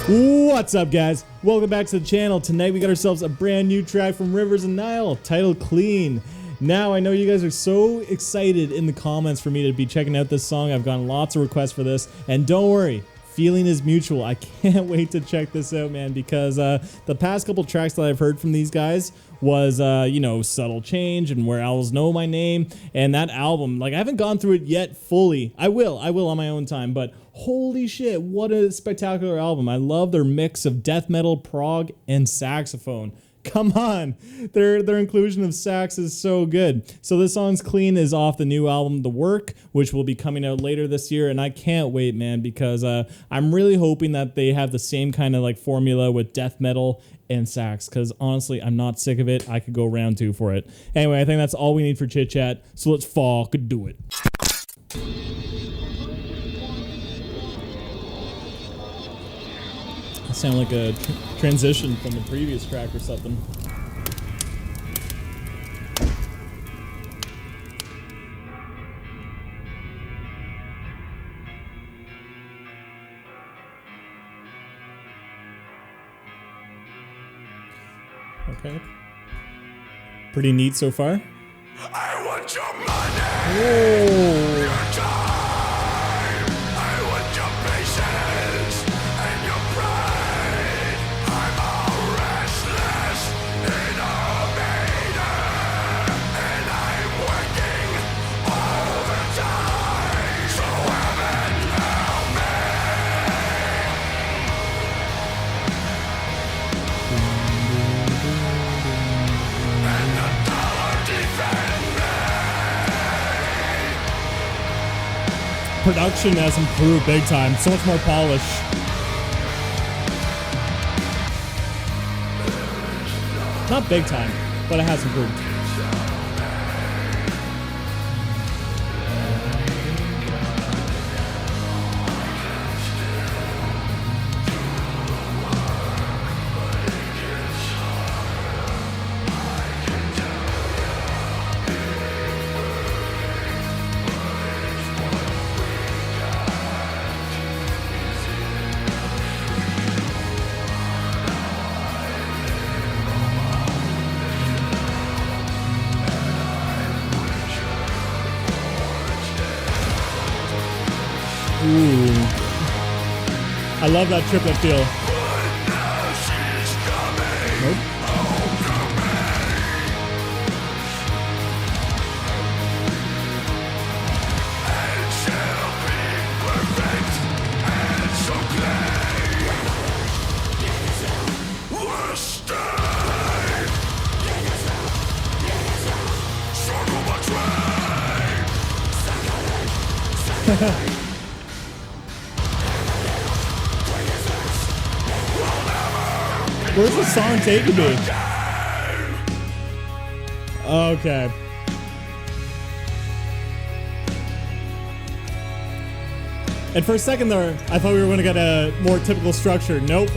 What's up, guys? Welcome back to the channel. Tonight we got ourselves a brand new track from Rivers of Nihil, titled Clean. Now, I know you guys are so excited in the comments for me to be checking out this song. I've gotten lots of requests for this, and don't worry, feeling is mutual. I can't wait to check this out, man, because the past couple tracks that I've heard from these guys was, you know, Subtle Change and Where Owls Know My Name, and that album, like, I haven't gone through it yet fully. I will on my own time, but holy shit, what a spectacular album. I love their mix of death metal, prog, and saxophone. Come on, their inclusion of sax is so good. So this song's Clean is off the new album, The Work, which will be coming out later this year, and I can't wait, man, because I'm really hoping that they have the same kind of like formula with death metal and sax, because honestly, I'm not sick of it. I could go round 2 for it. Anyway, I think that's all we need for chit chat, so let's fucking do it. Sound like a transition from the previous track or something. Okay. Pretty neat so far. I want your money. Whoa. Your time. I want your patience and your pride. I'm all restless in a maiden, and I'm working overtime. So heaven help me. And the dollar defend me. Production has improved big time. So much more polish. Not big time, but it has improved. Ooh. I love that triplet feel. Now she's coming. Nope. And she'll be perfect and so clean. We'll stay. Circle my train. Where's the song taking me? Okay. And for a second there, I thought we were going to get a more typical structure. Nope.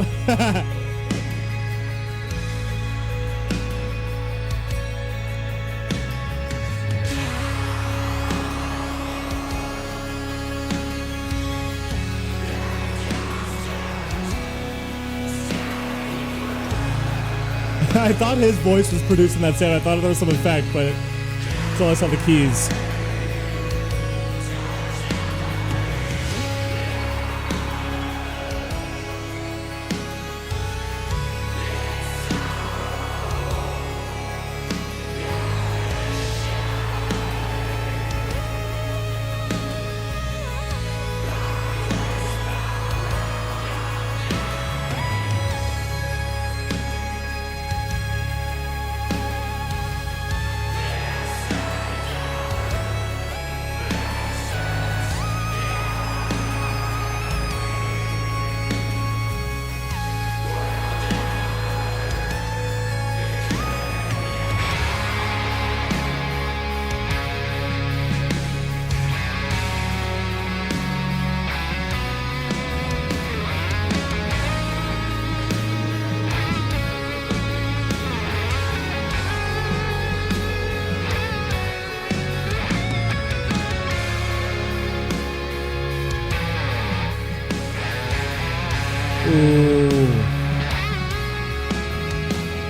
I thought his voice was producing that sound. I thought there was some effect, but it's all I saw the keys. Ooh.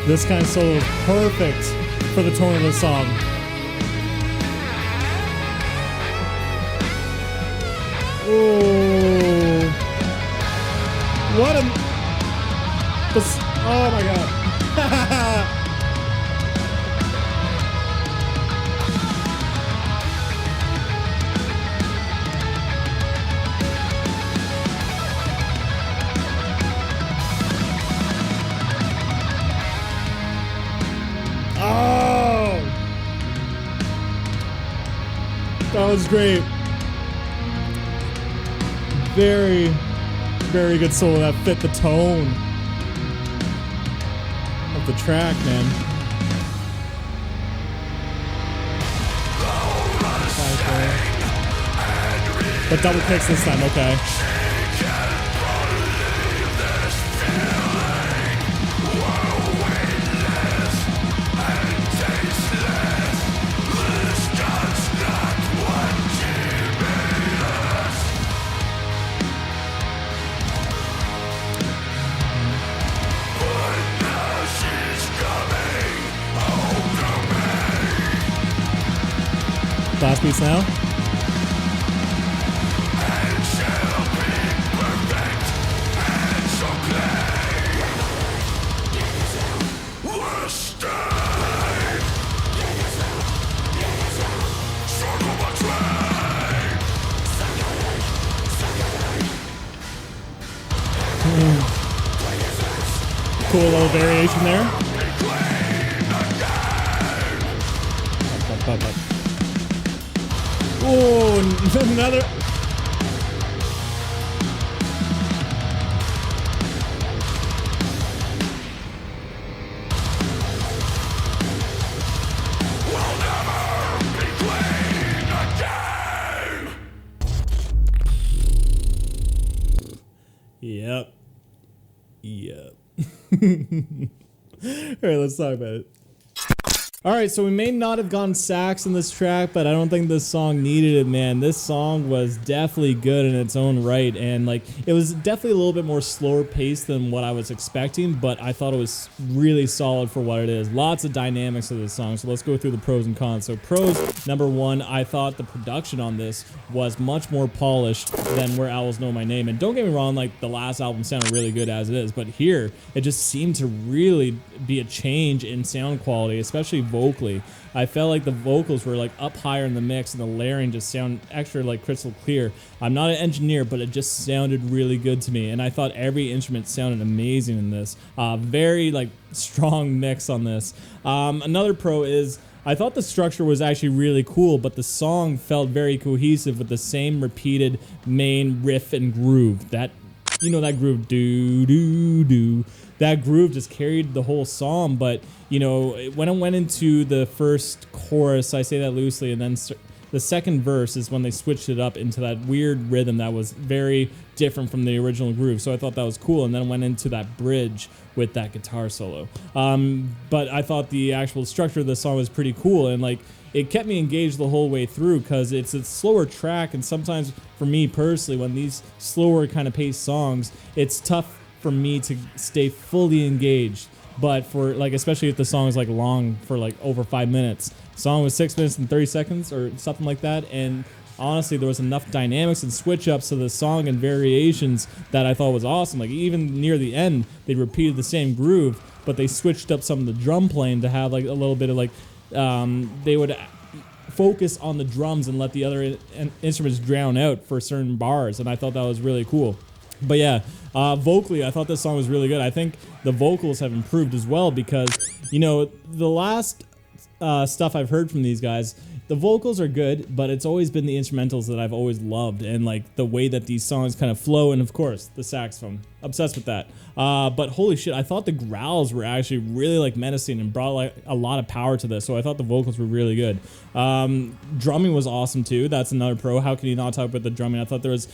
This kind of solo is perfect for the tone of the song. Ooh. What a... Oh my god. Oh! That was great. Very, very good solo that fit the tone of the track, man. But double kicks this time, okay. Last piece now. Cool little variation there. Up. Oh, another. Yep. All right, let's talk about it. All right, so we may not have gone sax in this track, but I don't think this song needed it, man. This song was definitely good in its own right, and like it was definitely a little bit more slower paced than what I was expecting, but I thought it was really solid for what it is. Lots of dynamics of this song, so let's go through the pros and cons. So pros, number one, I thought the production on this was much more polished than Where Owls Know My Name, and don't get me wrong, like the last album sounded really good as it is, but here it just seemed to really be a change in sound quality, especially vocally. I felt like the vocals were like up higher in the mix and the layering just sounded extra like crystal clear. I'm not an engineer, but it just sounded really good to me, and I thought every instrument sounded amazing in this. Very like strong mix on this. Another pro is I thought the structure was actually really cool, but the song felt very cohesive with the same repeated main riff and groove. That, you know, that groove, do do do. That groove just carried the whole song, but you know, when it went into the first chorus, I say that loosely, and then the second verse is when they switched it up into that weird rhythm that was very different from the original groove. So I thought that was cool, and then went into that bridge with that guitar solo. But I thought the actual structure of the song was pretty cool, and like it kept me engaged the whole way through because it's a slower track, and sometimes for me personally, when these slower kind of paced songs, it's tough for me to stay fully engaged. But for like, especially if the song is like long for like over 5 minutes, the song was 6 minutes and 30 seconds or something like that, and honestly there was enough dynamics and switch ups to the song and variations that I thought was awesome. Like even near the end they repeated the same groove, but they switched up some of the drum playing to have like a little bit of like they would focus on the drums and let the other instruments drown out for certain bars, and I thought that was really cool. But yeah, vocally, I thought this song was really good. I think the vocals have improved as well because, you know, the last stuff I've heard from these guys, the vocals are good, but it's always been the instrumentals that I've always loved, and like the way that these songs kind of flow, and of course, the saxophone. Obsessed with that. But holy shit, I thought the growls were actually really like menacing and brought like a lot of power to this, so I thought the vocals were really good. Drumming was awesome too. That's another pro. How can you not talk about the drumming? I thought there was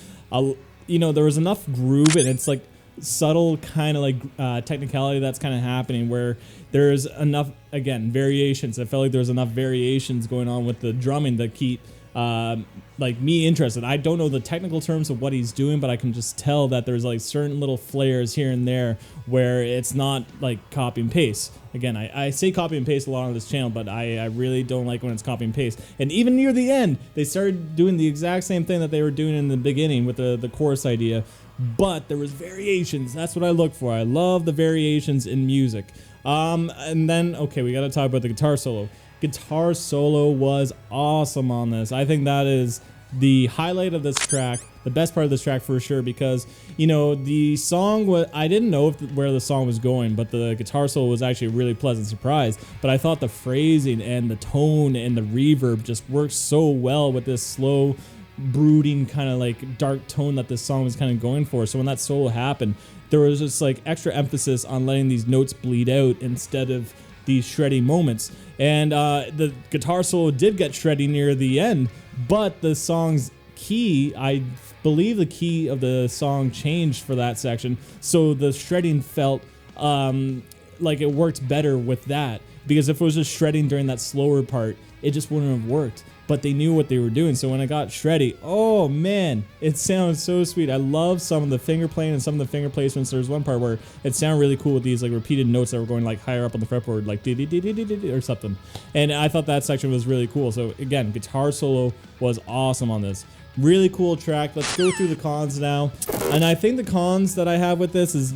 there was enough groove, and it's like subtle kind of like technicality that's kind of happening where there's enough, again, variations. I felt like there was enough variations going on with the drumming to keep like me interested. I don't know the technical terms of what he's doing, but I can just tell that there's like certain little flares here and there where it's not like copy and paste. Again, I say copy and paste a lot on this channel, but I really don't like when it's copy and paste. And even near the end, they started doing the exact same thing that they were doing in the beginning with the chorus idea, but there was variations. That's what I look for. I love the variations in music. And then, okay, we got to talk about the guitar solo. Guitar solo was awesome on this. I think that is the highlight of this track, the best part of this track for sure, because, you know, the song was, I didn't know where the song was going, but the guitar solo was actually a really pleasant surprise. But I thought the phrasing and the tone and the reverb just worked so well with this slow, brooding kind of like dark tone that this song was kind of going for. So when that solo happened, there was just like extra emphasis on letting these notes bleed out instead of these shredding moments. And the guitar solo did get shreddy near the end, but the song's key, I believe the key of the song changed for that section, so the shredding felt like it worked better with that, because if it was just shredding during that slower part, it just wouldn't have worked. But they knew what they were doing, so when I got shreddy, oh man, it sounds so sweet. I love some of the finger playing and some of the finger placements. There's one part where it sounded really cool with these like repeated notes that were going like higher up on the fretboard, like dee dee dee dee dee dee or something. And I thought that section was really cool. So again, guitar solo was awesome on this. Really cool track. Let's go through the cons now. And I think the cons that I have with this is,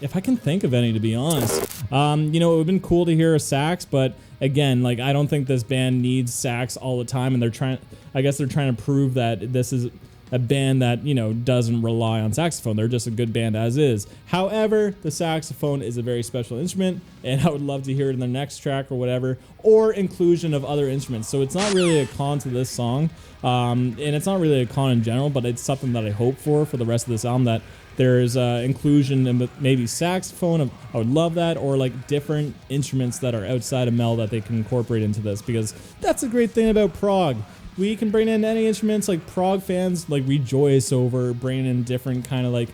if I can think of any, to be honest. You know, it would have been cool to hear a sax, but again, like, I don't think this band needs sax all the time, and they're trying, I guess they're trying to prove that this is a band that, you know, doesn't rely on saxophone. They're just a good band as is. However, the saxophone is a very special instrument, and I would love to hear it in the next track or whatever, or inclusion of other instruments. So it's not really a con to this song, and it's not really a con in general, but it's something that I hope for the rest of this album, that there's inclusion in maybe saxophone. I would love that, or like different instruments that are outside of Mel that they can incorporate into this, because that's a great thing about prog. We can bring in any instruments. Like, prog fans like rejoice over bringing in different kind of like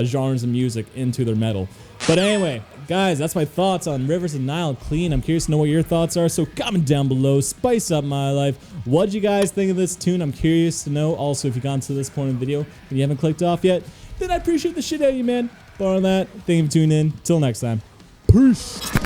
genres of music into their metal. But anyway, guys, that's my thoughts on Rivers of Nihil Clean. I'm curious to know what your thoughts are, so comment down below. Spice up my life. What'd you guys think of this tune? I'm curious to know. Also, if you've gotten to this point in the video and you haven't clicked off yet, then I appreciate the shit out of you, man. But on that, thank you for tuning in. Till next time. Peace.